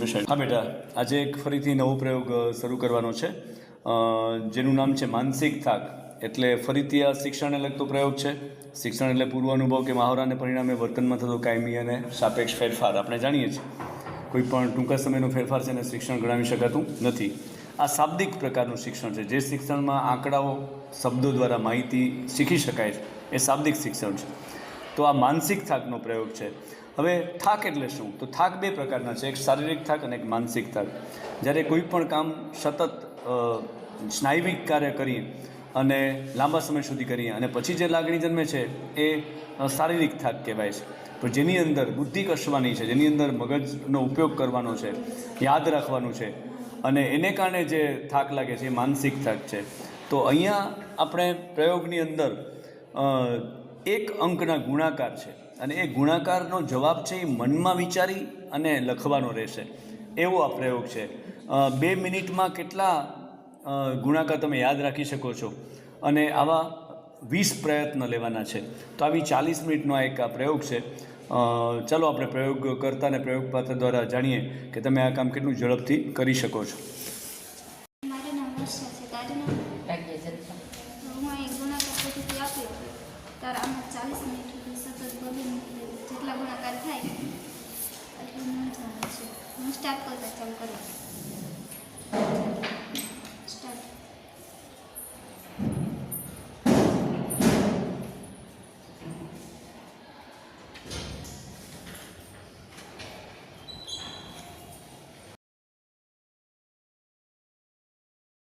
Speciality. हाँ बेटा, आज एक फरीथी नवो प्रयोग शरू करवानो छे जेनुं नाम छे मानसिक थाक। एटले फरीथी आ शिक्षणने लगतो प्रयोग छे। शिक्षण एटले पूर्व अनुभव के महावराने परिणामे वर्तનમાં થતો કાયમી અને સાપેક્ષ ફેરફાર। આપણે જાણીએ છીએ કોઈ પણ ટૂંકા સમયનો ફેરફાર છે એને શિક્ષણ ગણાવી શકાતું નથી। આ શાબ્દિક પ્રકારનું શિક્ષણ છે। જે શિક્ષણમાં આંકડાઓ શબ્દો દ્વારા માહિતી શીખી શકાય છે એ શાબ્દિક શિક્ષણ છે। તો આ માનસિક થાકનો પ્રયોગ છે। હવે થાક એટલે શું? તો થાક બે પ્રકારના છે, એક શારીરિક થાક અને એક માનસિક થાક। જ્યારે કોઈ પણ કામ સતત સ્નાયુવિક કાર્ય કરીએ અને લાંબા સમય સુધી કરીએ અને પછી જે લાગણી જન્મે છે એ શારીરિક થાક કહેવાય છે। તો જેની અંદર બુદ્ધિ કસવાની છે, જેની અંદર મગજનો ઉપયોગ કરવાનો છે, યાદ રાખવાનું છે અને એને કારણે જે થાક લાગે છે એ માનસિક થાક છે। તો અહીંયા આપણે પ્રયોગની અંદર એક અંકના ગુણાકાર છે અને એ ગુણાકારનો જવાબ છે એ મનમાં વિચારી અને લખવાનો રહેશે, એવો આ પ્રયોગ છે। 2 મિનિટમાં કેટલા ગુણાકાર તમે યાદ રાખી શકો છો અને આવા 20 પ્રયત્ન લેવાના છે। તો આવી 40 મિનિટનો એક આ પ્રયોગ છે। ચાલો આપણે પ્રયોગ કરતા અને પ્રયોગ પાત્ર દ્વારા જાણીએ કે તમે આ કામ કેટલું ઝડપથી કરી શકો છો। મારું નામ વર્ષા છે, તારું નામ? હું એક ગુણાકાર પદ્ધતિ આપી ત્યારે આમાં 40 મિનિટ સુધી સતત 2 મિનિટ જેટલા ગુણાકાર થાય એટલું સમજાવવાનું છે। હું સ્ટાર્ટ કરતા ચાલુ કરું।